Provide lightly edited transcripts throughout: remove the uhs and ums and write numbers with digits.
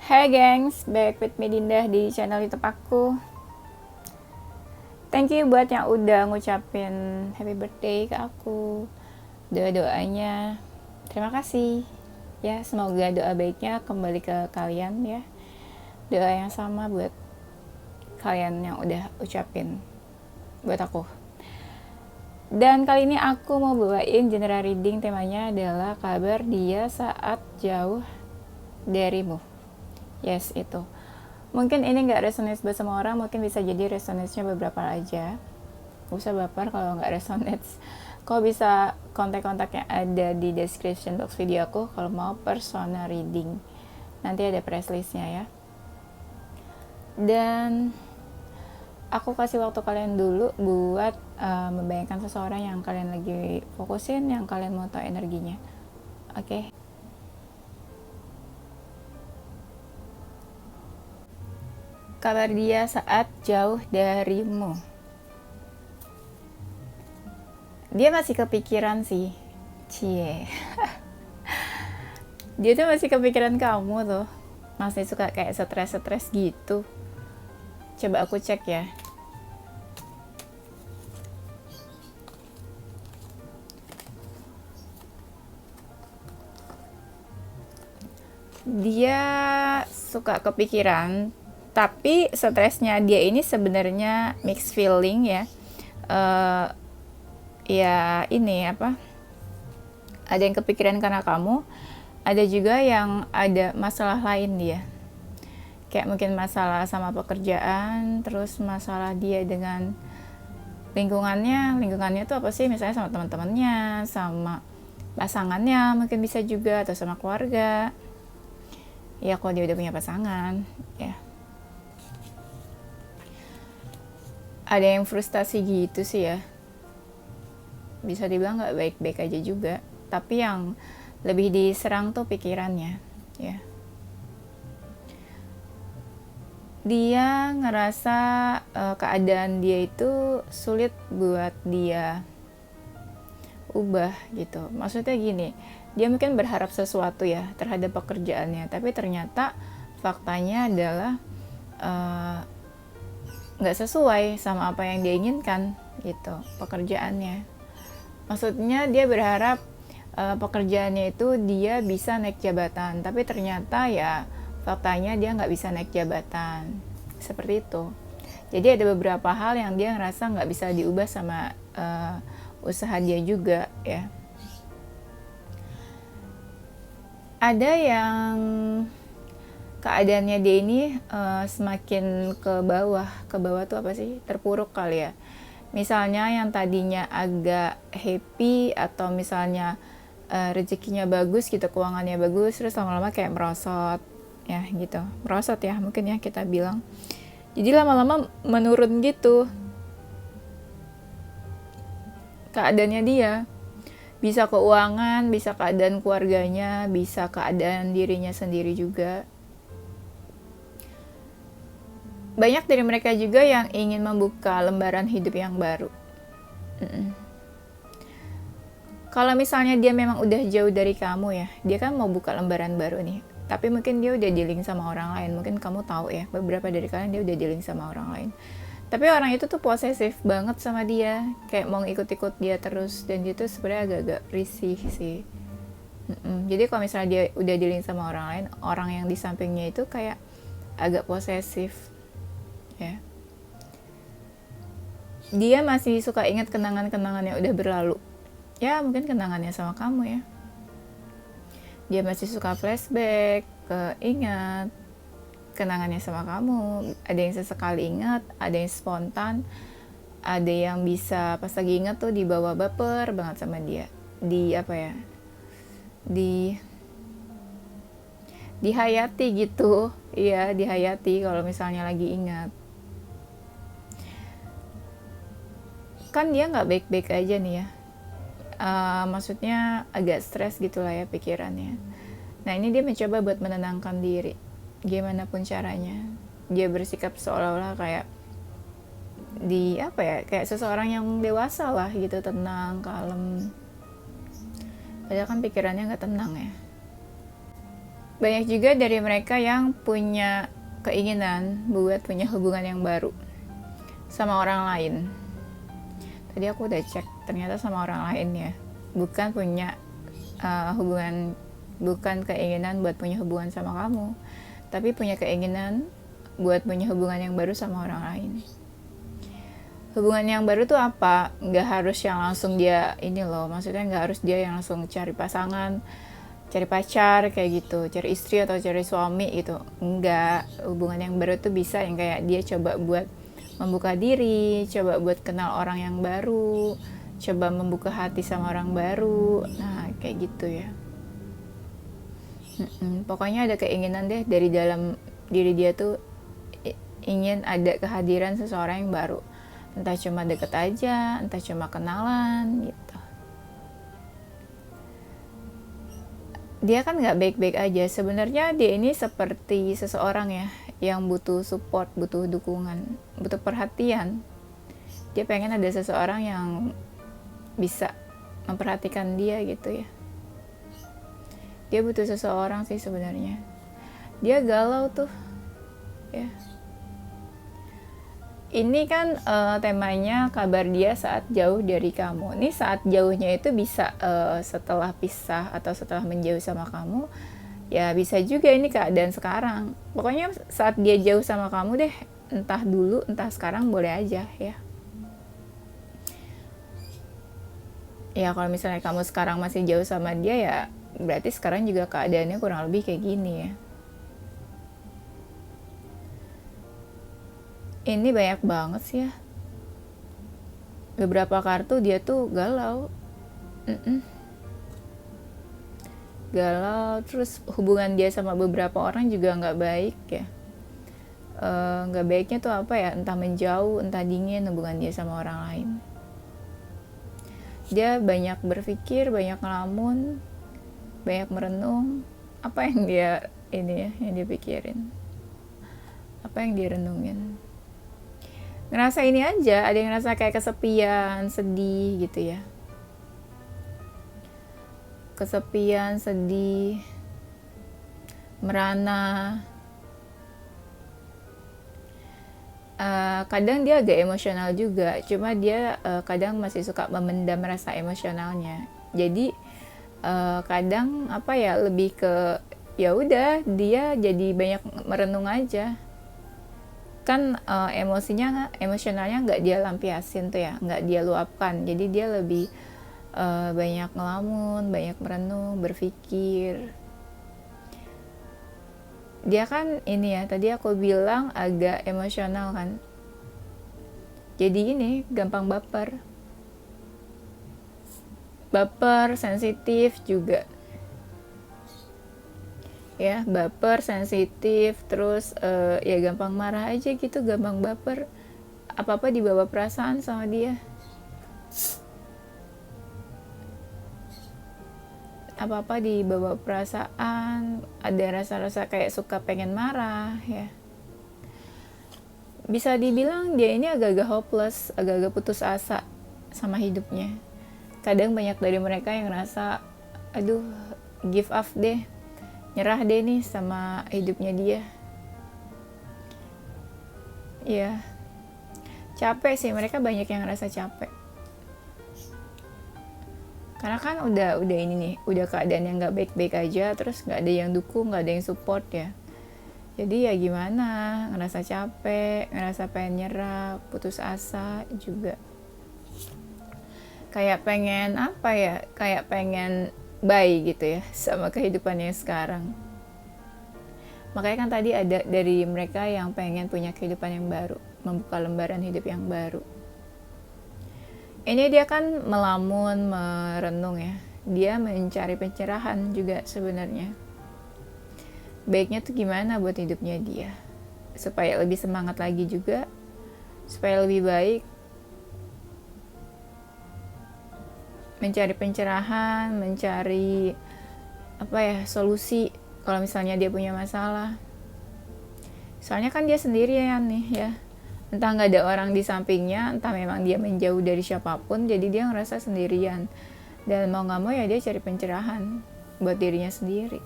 Hai gengs, back with me Dinda di channel YouTube aku. Thank you buat yang udah ngucapin happy birthday ke aku, doa-doanya. Terima kasih. Ya, semoga doa baiknya kembali ke kalian ya. Doa yang sama buat kalian yang udah ucapin buat aku. Dan kali ini aku mau bawain general reading, temanya adalah kabar dia saat jauh darimu. Yes, itu. Mungkin ini nggak resonate buat semua orang, mungkin bisa jadi resonate-nya beberapa aja. Gak usah baper kalau nggak resonate. Kau bisa kontak-kontak yang ada di description box video aku kalau mau personal reading. Nanti ada press list-nya ya. Dan aku kasih waktu kalian dulu buat membayangkan seseorang yang kalian lagi fokusin, yang kalian mau tahu energinya. Oke. Kabar dia saat jauh darimu. Dia masih kepikiran sih. Cie. Dia tuh masih kepikiran kamu tuh. Masih suka kayak stres-stres gitu. Coba aku cek ya. Dia suka kepikiran, tapi stresnya dia ini sebenarnya mixed feeling ya. Ya ini apa? Ada yang kepikiran karena kamu, ada juga yang ada masalah lain dia. Kayak mungkin masalah sama pekerjaan, terus masalah dia dengan lingkungannya tuh apa sih, misalnya sama teman-temannya, sama pasangannya mungkin bisa juga, atau sama keluarga ya, kalau dia udah punya pasangan ya. Ada yang frustasi gitu sih ya, bisa dibilang nggak baik-baik aja juga, tapi yang lebih diserang tuh pikirannya ya. Dia ngerasa keadaan dia itu sulit buat dia ubah gitu. Maksudnya gini, dia mungkin berharap sesuatu ya terhadap pekerjaannya, tapi ternyata faktanya adalah nggak sesuai sama apa yang dia inginkan gitu pekerjaannya. Maksudnya dia berharap pekerjaannya itu dia bisa naik jabatan, tapi ternyata ya faktanya dia nggak bisa naik jabatan, seperti itu. Jadi ada beberapa hal yang dia ngerasa nggak bisa diubah sama usaha dia juga ya. Ada yang keadaannya dia ini semakin ke bawah tuh apa sih, terpuruk kali ya. Misalnya yang tadinya agak happy, atau misalnya rezekinya bagus gitu, keuangannya bagus, terus lama-lama kayak merosot ya gitu, merosot ya mungkin ya kita bilang. Jadi lama-lama menurun gitu keadaannya dia, bisa keuangan, bisa keadaan keluarganya, bisa keadaan dirinya sendiri juga. Banyak dari mereka juga yang ingin membuka lembaran hidup yang baru. Kalau misalnya dia memang udah jauh dari kamu ya, dia kan mau buka lembaran baru nih, tapi mungkin dia udah dealing sama orang lain. Mungkin kamu tahu ya, beberapa dari kalian dia udah dealing sama orang lain, tapi orang itu tuh posesif banget sama dia, kayak mau ikut-ikut dia terus, dan dia tuh sebenarnya agak-agak risih sih. Jadi kalau misalnya dia udah dealing sama orang lain, orang yang di sampingnya itu kayak agak posesif ya. Dia masih suka ingat kenangan-kenangan yang udah berlalu ya, mungkin kenangannya sama kamu ya. Dia masih suka flashback, ingat kenangannya sama kamu. Ada yang sesekali ingat, ada yang spontan, ada yang bisa pas lagi ingat tuh dibawa baper banget sama dia, di apa ya, dihayati gitu ya, dihayati kalau misalnya lagi ingat. Kan dia nggak baik-baik aja nih ya, maksudnya agak stres gitulah ya pikirannya. Nah ini dia mencoba buat menenangkan diri, gimana pun caranya. Dia bersikap seolah-olah kayak di apa ya, kayak seseorang yang dewasa lah gitu, tenang, kalem. Padahal kan pikirannya nggak tenang ya. Banyak juga dari mereka yang punya keinginan buat punya hubungan yang baru sama orang lain. Tadi aku udah cek, ternyata sama orang lain ya, bukan punya hubungan, bukan keinginan buat punya hubungan sama kamu, tapi punya keinginan buat punya hubungan yang baru sama orang lain. Hubungan yang baru tuh apa? Nggak harus yang langsung dia ini loh, maksudnya nggak harus dia yang langsung cari pasangan, cari pacar kayak gitu, cari istri atau cari suami gitu. Enggak, hubungan yang baru tuh bisa yang kayak dia coba buat membuka diri, coba buat kenal orang yang baru, coba membuka hati sama orang baru. Nah, kayak gitu ya. Pokoknya ada keinginan deh dari dalam diri dia tuh ingin ada kehadiran seseorang yang baru. Entah cuma deket aja, entah cuma kenalan gitu. Dia kan nggak baik-baik aja. Sebenarnya dia ini seperti seseorang ya, yang butuh support, butuh dukungan, butuh perhatian. Dia pengen ada seseorang yang bisa memperhatikan dia gitu ya. Dia butuh seseorang sih sebenarnya. Dia galau tuh ya. Ini kan temanya kabar dia saat jauh dari kamu. Ini saat jauhnya itu bisa setelah pisah atau setelah menjauh sama kamu. Ya bisa juga ini keadaan sekarang. Pokoknya saat dia jauh sama kamu deh, entah dulu entah sekarang boleh aja ya. Ya kalau misalnya kamu sekarang masih jauh sama dia ya berarti sekarang juga keadaannya kurang lebih kayak gini ya. Ini banyak banget sih ya. Beberapa kartu dia tuh galau. Galau, terus hubungan dia sama beberapa orang juga nggak baik ya. Nggak baiknya tuh apa ya, entah menjauh, entah dingin hubungan dia sama orang lain. Dia banyak berpikir, banyak ngelamun, banyak merenung. Apa yang dia ini ya, yang dia pikirin, apa yang dia renungin. Ngerasa ini aja, ada yang ngerasa kayak kesepian, sedih gitu ya. Kesepian, sedih, merana. Kadang dia agak emosional juga, cuma dia kadang masih suka memendam rasa emosionalnya. Jadi kadang apa ya, lebih ke ya udah dia jadi banyak merenung aja. Kan emosionalnya nggak dia lampiasin tuh ya, nggak dia luapkan. Jadi dia lebih banyak ngelamun, banyak merenung, berpikir. Dia kan ini ya, tadi aku bilang agak emosional kan. Jadi ini gampang baper. Baper, sensitif juga. Ya, baper, sensitif, terus ya gampang marah aja gitu, gampang baper. Apa-apa dibawa perasaan sama dia. Apa-apa dibawa perasaan, ada rasa-rasa kayak suka pengen marah ya. Bisa dibilang dia ini agak-agak hopeless, agak-agak putus asa sama hidupnya. Kadang banyak dari mereka yang ngerasa, aduh give up deh, nyerah deh nih sama hidupnya dia. Ya, capek sih, mereka banyak yang ngerasa capek. Karena kan udah ini nih, udah keadaan yang nggak baik-baik aja, terus nggak ada yang dukung, nggak ada yang support ya. Jadi ya gimana, ngerasa capek, ngerasa pengen nyerah, putus asa juga. Kayak pengen apa ya, kayak pengen bye gitu ya sama kehidupannya sekarang. Makanya kan tadi ada dari mereka yang pengen punya kehidupan yang baru, membuka lembaran hidup yang baru. Ini dia kan melamun, merenung ya. Dia mencari pencerahan juga sebenarnya. Baiknya tuh gimana buat hidupnya dia. Supaya lebih semangat lagi juga. Supaya lebih baik. Mencari pencerahan, mencari apa ya, solusi kalau misalnya dia punya masalah. Soalnya kan dia sendirian nih ya. Entah nggak ada orang di sampingnya, entah memang dia menjauh dari siapapun, jadi dia ngerasa sendirian. Dan mau nggak mau ya dia cari pencerahan buat dirinya sendiri.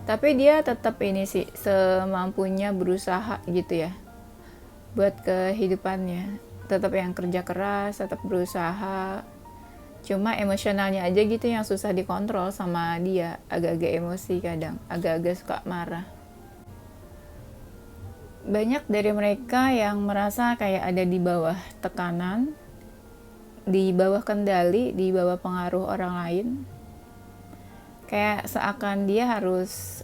Tapi dia tetap ini sih semampunya berusaha gitu ya buat kehidupannya, tetap yang kerja keras, tetap berusaha. Cuma emosionalnya aja gitu yang susah dikontrol sama dia, agak-agak emosi kadang, agak-agak suka marah. Banyak dari mereka yang merasa kayak ada di bawah tekanan, di bawah kendali, di bawah pengaruh orang lain. Kayak seakan dia harus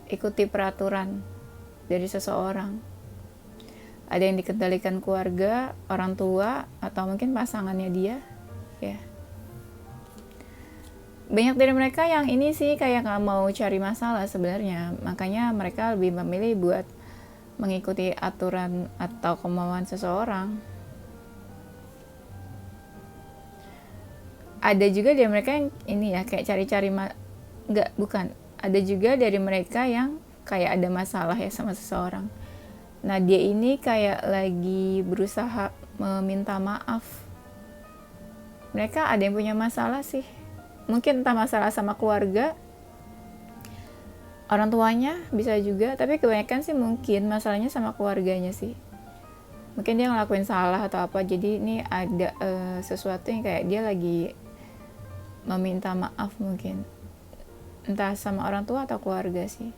ikuti peraturan dari seseorang. Ada yang dikendalikan keluarga, orang tua, atau mungkin pasangannya dia, ya. Banyak dari mereka yang ini sih kayak nggak mau cari masalah sebenarnya, makanya mereka lebih memilih buat mengikuti aturan atau kemauan seseorang. Ada juga dari mereka yang ini ya kayak cari-cari bukan. Ada juga dari mereka yang kayak ada masalah ya sama seseorang. Nah, dia ini kayak lagi berusaha meminta maaf. Mereka ada yang punya masalah sih. Mungkin entah masalah sama keluarga, orang tuanya bisa juga, tapi kebanyakan sih mungkin masalahnya sama keluarganya sih. Mungkin dia ngelakuin salah atau apa, jadi ini ada sesuatu yang kayak dia lagi meminta maaf mungkin. Entah sama orang tua atau keluarga sih.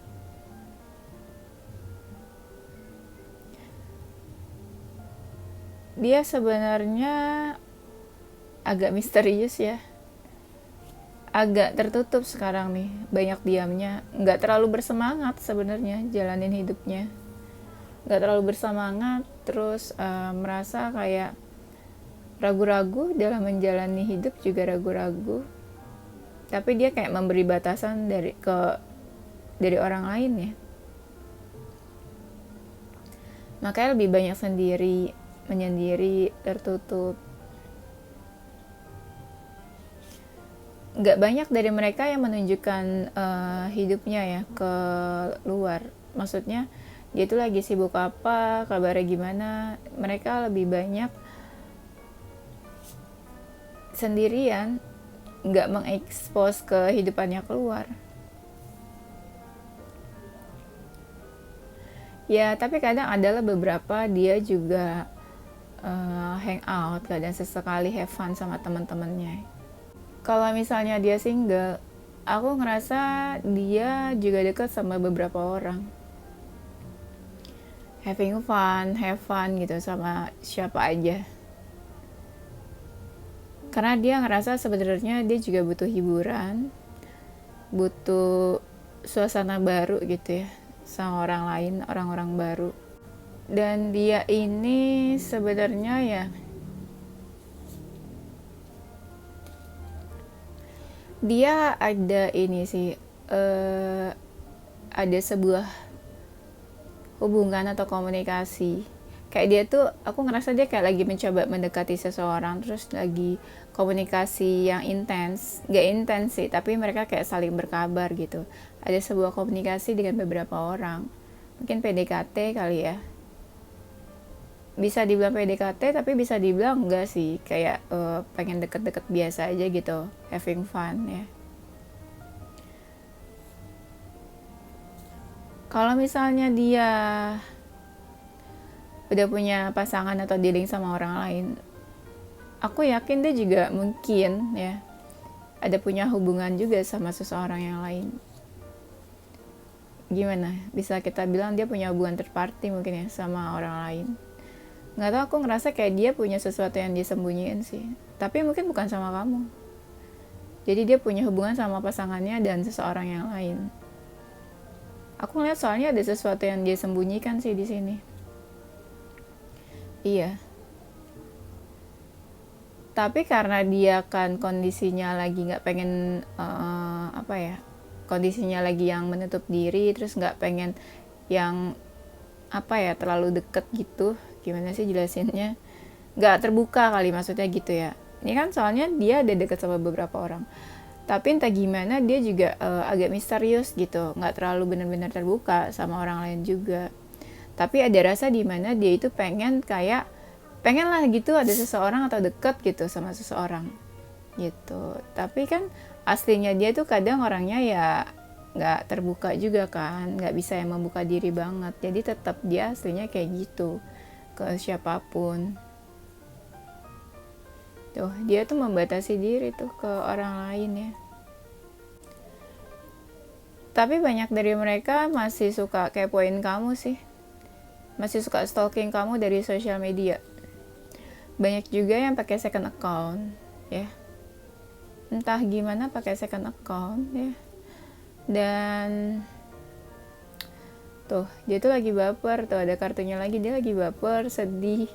Dia sebenarnya agak misterius ya, agak tertutup sekarang nih, banyak diamnya, nggak terlalu bersemangat sebenarnya jalanin hidupnya, nggak terlalu bersemangat, terus merasa kayak ragu-ragu dalam menjalani hidup, juga ragu-ragu, tapi dia kayak memberi batasan dari orang lain ya, makanya lebih banyak menyendiri, tertutup. Nggak banyak dari mereka yang menunjukkan hidupnya ya ke luar. Maksudnya dia itu lagi sibuk apa, kabarnya gimana. Mereka lebih banyak sendirian, nggak mengekspos kehidupannya keluar. Ya, tapi kadang adalah beberapa dia juga hangout, kadang sesekali have fun sama teman-temannya. Kalau misalnya dia single, aku ngerasa dia juga dekat sama beberapa orang. Having fun, have fun gitu sama siapa aja. Karena dia ngerasa sebenarnya dia juga butuh hiburan, butuh suasana baru gitu ya, sama orang lain, orang-orang baru. Dan dia ini sebenarnya ya, dia ada ini sih, ada sebuah hubungan atau komunikasi. Kayak dia tuh, aku ngerasa dia kayak lagi mencoba mendekati seseorang, terus lagi komunikasi yang intens. Gak intens sih, tapi mereka kayak saling berkabar gitu. Ada sebuah komunikasi dengan beberapa orang. Mungkin PDKT kali ya. Bisa dibilang PDKT, tapi bisa dibilang enggak sih, kayak pengen deket-deket biasa aja gitu, having fun ya. Kalau misalnya dia udah punya pasangan atau dealing sama orang lain, aku yakin dia juga mungkin ya ada punya hubungan juga sama seseorang yang lain. Gimana? Bisa kita bilang dia punya hubungan third party mungkin ya sama orang lain. Nggak tahu, aku ngerasa kayak dia punya sesuatu yang dia sembunyiin sih, tapi mungkin bukan sama kamu. Jadi dia punya hubungan sama pasangannya dan seseorang yang lain. Aku ngeliat soalnya ada sesuatu yang dia sembunyikan sih di sini. Iya. Tapi karena dia kan kondisinya lagi nggak pengen kondisinya lagi yang menutup diri, terus nggak pengen yang terlalu deket gitu. Gimana sih jelasinnya, nggak terbuka kali maksudnya gitu ya. Ini kan soalnya dia ada deket sama beberapa orang, tapi entah gimana dia juga agak misterius gitu, nggak terlalu benar-benar terbuka sama orang lain juga. Tapi ada rasa di mana dia itu pengen lah gitu ada seseorang atau deket gitu sama seseorang gitu. Tapi kan aslinya dia tuh kadang orangnya ya nggak terbuka juga kan, nggak bisa yang membuka diri banget, jadi tetap dia aslinya kayak gitu ke siapapun. Tuh, dia tuh membatasi diri tuh ke orang lain ya. Tapi banyak dari mereka masih suka kepoin kamu sih. Masih suka stalking kamu dari sosial media. Banyak juga yang pakai second account ya. Entah gimana pakai second account ya. Dan tuh, dia tuh lagi baper, tuh ada kartunya lagi, dia lagi baper, sedih.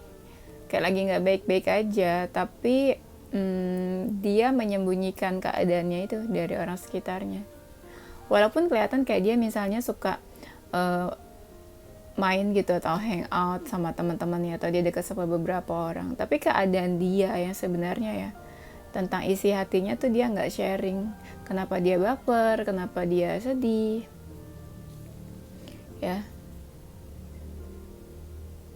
Kayak lagi nggak baik-baik aja, tapi dia menyembunyikan keadaannya itu dari orang sekitarnya. Walaupun kelihatan kayak dia misalnya suka main gitu atau hangout sama teman-temannya atau dia dekat sama beberapa orang, tapi keadaan dia yang sebenarnya ya, tentang isi hatinya tuh dia nggak sharing. Kenapa dia baper, kenapa dia sedih ya.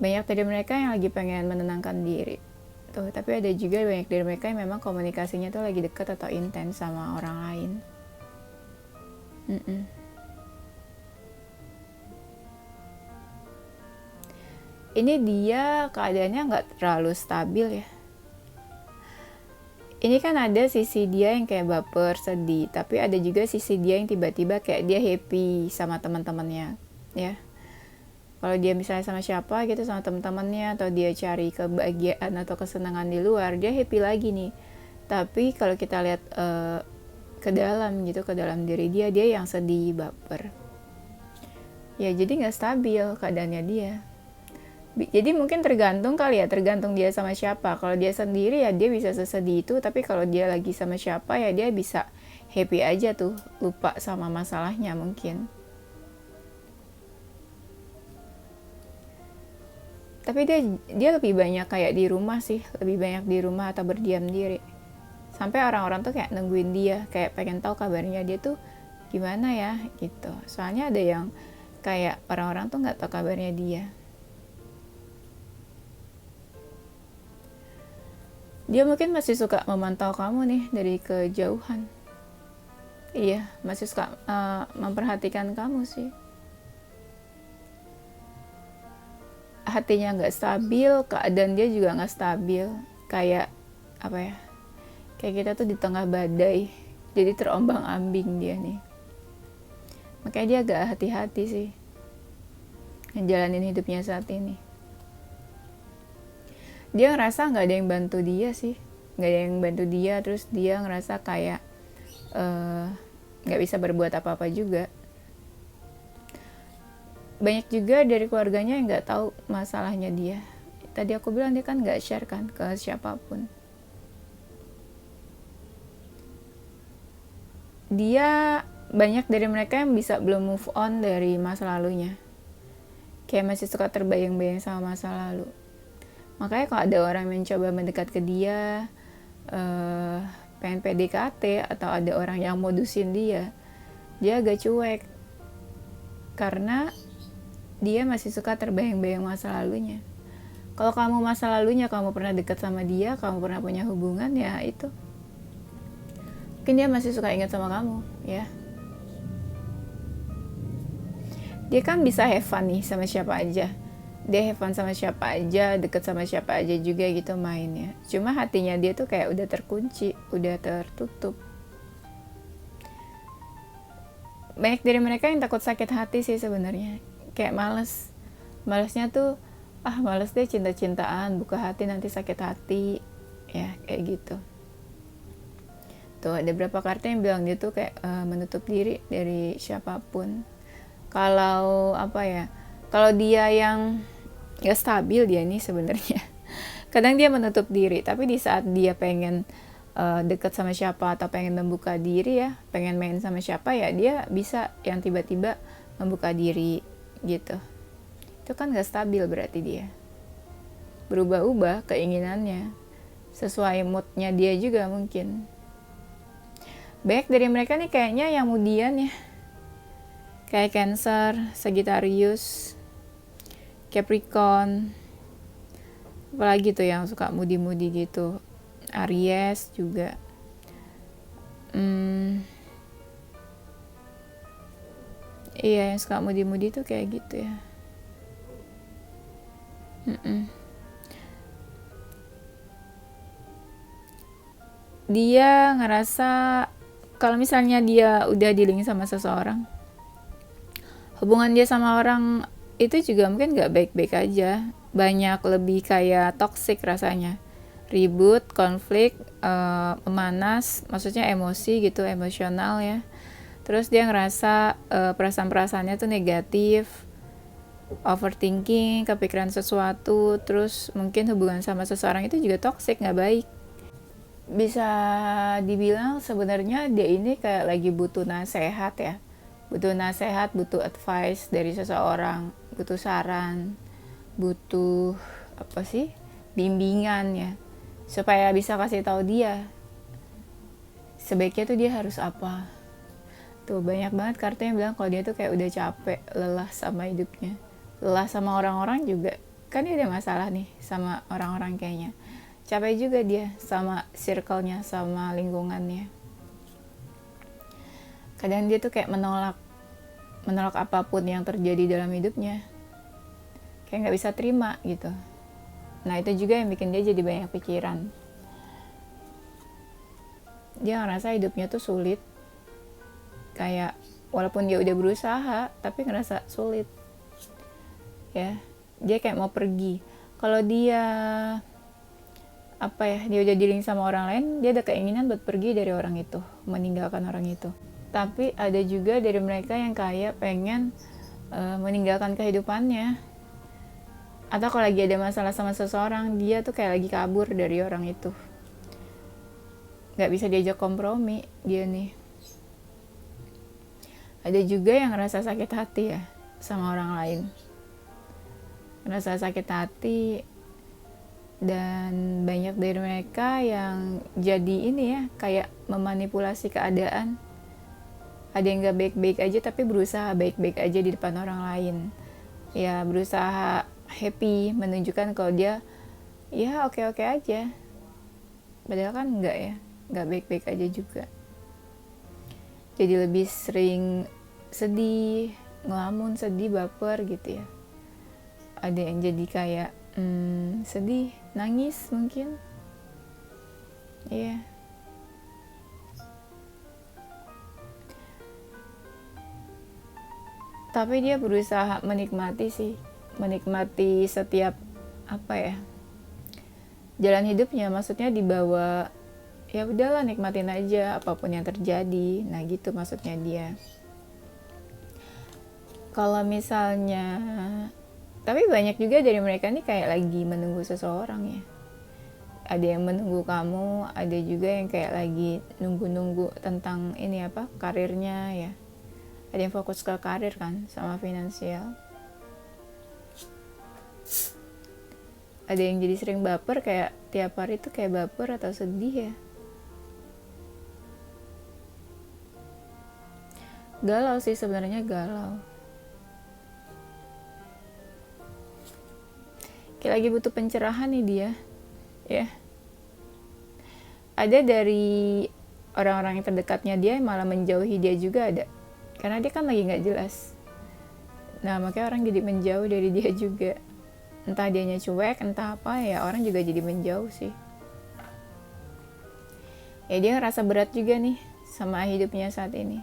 Banyak dari mereka yang lagi pengen menenangkan diri tuh, tapi ada juga banyak dari mereka yang memang komunikasinya tuh lagi dekat atau intens sama orang lain. Ini dia keadaannya nggak terlalu stabil ya. Ini kan ada sisi dia yang kayak baper, sedih, tapi ada juga sisi dia yang tiba-tiba kayak dia happy sama teman-temannya ya. Kalau dia misalnya sama siapa gitu, sama teman-temannya, atau dia cari kebahagiaan atau kesenangan di luar, dia happy lagi nih. Tapi kalau kita lihat ke dalam gitu, ke dalam diri dia yang sedih, baper ya. Jadi nggak stabil keadaannya dia. Jadi mungkin tergantung kali ya, tergantung dia sama siapa. Kalau dia sendiri ya dia bisa sesedih itu, tapi kalau dia lagi sama siapa ya dia bisa happy aja tuh, lupa sama masalahnya mungkin. Tapi dia lebih banyak kayak di rumah sih, lebih banyak di rumah atau berdiam diri. Sampai orang-orang tuh kayak nungguin dia, kayak pengen tahu kabarnya dia tuh gimana ya gitu. Soalnya ada yang kayak orang-orang tuh nggak tahu kabarnya dia. Dia mungkin masih suka memantau kamu nih dari kejauhan. Iya, masih suka memperhatikan kamu sih. Hatinya nggak stabil, keadaan dia juga nggak stabil. Kayak apa ya? Kayak kita tuh di tengah badai, jadi terombang-ambing dia nih. Makanya dia agak hati-hati sih ngejalanin hidupnya saat ini. Dia ngerasa nggak ada yang bantu dia sih, nggak ada yang bantu dia, terus dia ngerasa kayak nggak bisa berbuat apa-apa juga. Banyak juga dari keluarganya yang nggak tahu masalahnya dia. Tadi aku bilang dia kan nggak share kan ke siapapun. Dia banyak dari mereka yang bisa belum move on dari masa lalunya, kayak masih suka terbayang-bayang sama masa lalu. Makanya kalau ada orang mencoba mendekat ke dia, pengen PDKT, atau ada orang yang modusin dia agak cuek. Karena dia masih suka terbayang-bayang masa lalunya. Kalau kamu masa lalunya kamu pernah dekat sama dia, kamu pernah punya hubungan, ya itu. Mungkin dia masih suka ingat sama kamu, ya. Dia kan bisa have fun nih sama siapa aja. Dia have fun sama siapa aja, deket sama siapa aja juga gitu mainnya. Cuma hatinya dia tuh kayak udah terkunci, udah tertutup. Banyak dari mereka yang takut sakit hati sih sebenarnya. Kayak malesnya tuh, males deh cinta-cintaan, buka hati nanti sakit hati, ya kayak gitu. Tuh ada beberapa kartu yang bilang dia tuh kayak menutup diri dari siapapun. Kalau kalau dia yang gak stabil dia nih sebenarnya. Kadang dia menutup diri, tapi di saat dia pengen dekat sama siapa atau pengen membuka diri ya, pengen main sama siapa ya, dia bisa yang tiba-tiba membuka diri gitu. Itu kan gak stabil berarti dia. Berubah-ubah keinginannya, sesuai moodnya dia juga mungkin. Banyak dari mereka nih kayaknya yang mudian ya. Kayak Cancer, Sagittarius, Capricorn, apalagi tuh yang suka mudi-mudi gitu. Aries juga. Iya, yang suka mudi-mudi tuh kayak gitu ya. Mm-mm. Dia ngerasa kalau misalnya dia udah dealing sama seseorang, hubungan dia sama orang itu juga mungkin gak baik-baik aja. Banyak lebih kayak toxic rasanya. Ribut, konflik, memanas, maksudnya emosi gitu, emosional ya. Terus dia ngerasa perasaan-perasaannya tuh negatif, overthinking, kepikiran sesuatu, terus mungkin hubungan sama seseorang itu juga toxic, nggak baik. Bisa dibilang sebenarnya dia ini kayak lagi butuh nasihat ya. Butuh nasihat, butuh advice dari seseorang, butuh saran, butuh apa sih? Bimbingan ya. Supaya bisa kasih tahu dia sebaiknya tuh dia harus apa. Tuh banyak banget kartu yang bilang kalau dia tuh kayak udah capek, lelah sama hidupnya. Lelah sama orang-orang juga. Kan dia ada masalah nih sama orang-orang kayaknya. Capek juga dia sama circle-nya, sama lingkungannya. Kadang dia tuh kayak menolak apapun yang terjadi dalam hidupnya. Kayak nggak bisa terima gitu. Nah itu juga yang bikin dia jadi banyak pikiran. Dia ngerasa hidupnya tuh sulit. Kayak walaupun dia udah berusaha, tapi ngerasa sulit. Ya, dia kayak mau pergi. Kalau dia dia udah dealing sama orang lain, dia ada keinginan buat pergi dari orang itu, meninggalkan orang itu. Tapi ada juga dari mereka yang kayak pengen meninggalkan kehidupannya, atau kalau lagi ada masalah sama seseorang, dia tuh kayak lagi kabur dari orang itu, nggak bisa diajak kompromi dia nih. Ada juga yang ngerasa sakit hati ya sama orang lain, ngerasa sakit hati. Dan banyak dari mereka yang jadi ini ya, kayak memanipulasi keadaan. Ada yang gak baik-baik aja tapi berusaha baik-baik aja di depan orang lain. Ya berusaha happy, menunjukkan kalau dia ya oke-oke aja. Padahal kan enggak ya, gak baik-baik aja juga. Jadi lebih sering sedih, ngelamun, sedih, baper gitu ya. Ada yang jadi kayak sedih, nangis mungkin. Iya. Tapi dia berusaha menikmati sih, menikmati setiap jalan hidupnya, maksudnya dibawa ya udahlah nikmatin aja apapun yang terjadi. Nah gitu maksudnya dia. Kalau misalnya, tapi banyak juga dari mereka nih kayak lagi menunggu seseorang ya. Ada yang menunggu kamu, ada juga yang kayak lagi nunggu-nunggu tentang karirnya ya. Ada yang fokus ke karir kan, sama finansial. Ada yang jadi sering baper, kayak tiap hari tuh kayak baper atau sedih ya. Galau sih sebenarnya, galau. Kayak lagi butuh pencerahan nih dia. Ya. Ada dari orang-orang yang terdekatnya dia malah menjauhi dia juga ada. Karena dia kan lagi gak jelas. Nah makanya orang jadi menjauh dari dia juga. Entah dianya cuek, entah apa ya, orang juga jadi menjauh sih. Ya dia ngerasa berat juga nih sama hidupnya saat ini.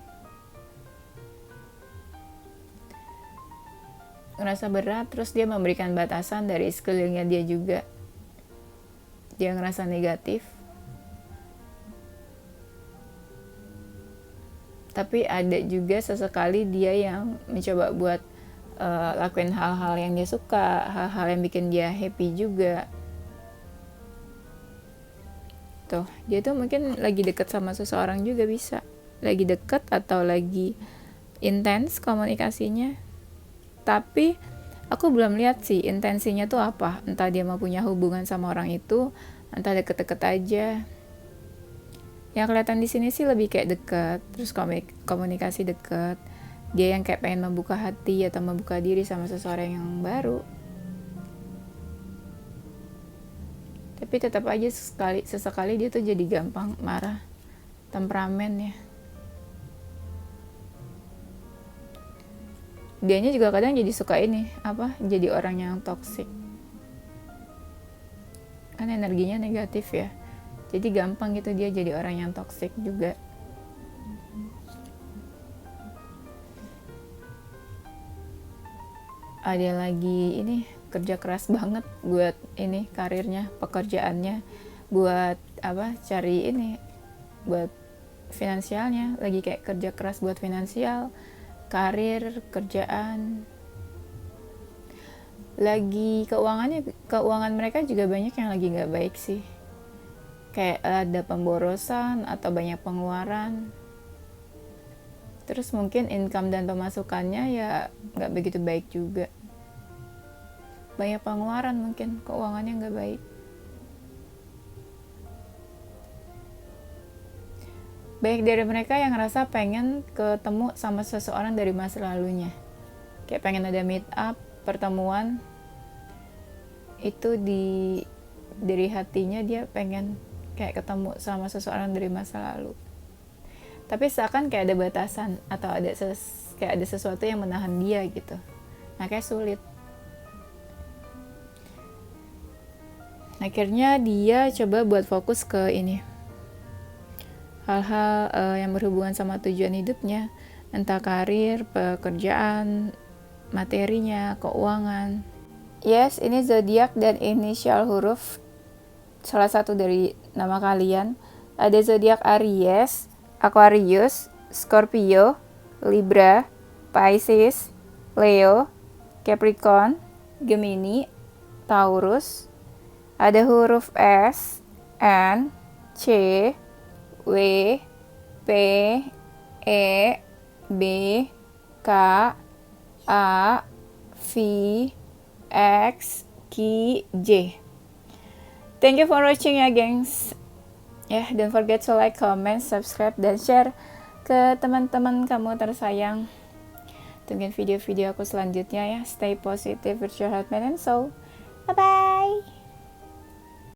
Ngerasa berat, terus dia memberikan batasan dari sekelilingnya dia juga. Dia ngerasa negatif. Tapi ada juga sesekali dia yang mencoba buat lakuin hal-hal yang dia suka, hal-hal yang bikin dia happy juga. Tuh, dia tuh mungkin lagi deket sama seseorang juga bisa. Lagi deket atau lagi intens komunikasinya. Tapi aku belum lihat sih intensinya tuh apa. Entah dia mau punya hubungan sama orang itu, entah deket-deket aja. Yang kelihatan di sini sih lebih kayak deket, terus komunikasi deket. Dia yang kayak pengen membuka hati atau membuka diri sama seseorang yang baru. Tapi tetap aja sesekali dia tuh jadi gampang marah, temperamen ya. dianya juga kadang jadi suka jadi orang yang toksik, kan energinya negatif ya, jadi gampang gitu dia jadi orang yang toksik juga. Ada lagi kerja keras banget buat karirnya, pekerjaannya, buat cari buat finansialnya, lagi kayak kerja keras buat finansial, karir, kerjaan. Lagi keuangan mereka juga banyak yang lagi nggak baik sih, kayak ada pemborosan atau banyak pengeluaran. Terus mungkin income dan pemasukannya ya nggak begitu baik juga, banyak pengeluaran, mungkin keuangannya nggak baik. Banyak dari mereka yang ngerasa pengen ketemu sama seseorang dari masa lalunya, kayak pengen ada meet up, pertemuan itu dari hatinya, dia pengen kayak ketemu sama seseorang dari masa lalu, tapi seakan kayak ada batasan atau kayak ada sesuatu yang menahan dia gitu, makanya sulit. Akhirnya dia coba buat fokus ke hal-hal yang berhubungan sama tujuan hidupnya, entah karir, pekerjaan, materinya, keuangan. Yes, ini zodiak dan inisial huruf salah satu dari nama kalian. Ada zodiak Aries, Aquarius, Scorpio, Libra, Pisces, Leo, Capricorn, Gemini, Taurus. Ada huruf S, N, C, W, P, E, B, K, A, V, X, Q, J. Thank you for watching ya gengs. Don't forget to like, comment, subscribe, dan share ke teman-teman kamu tersayang. Tungguin video-video aku selanjutnya ya. Stay positive with your heart, mind, and soul. Bye-bye.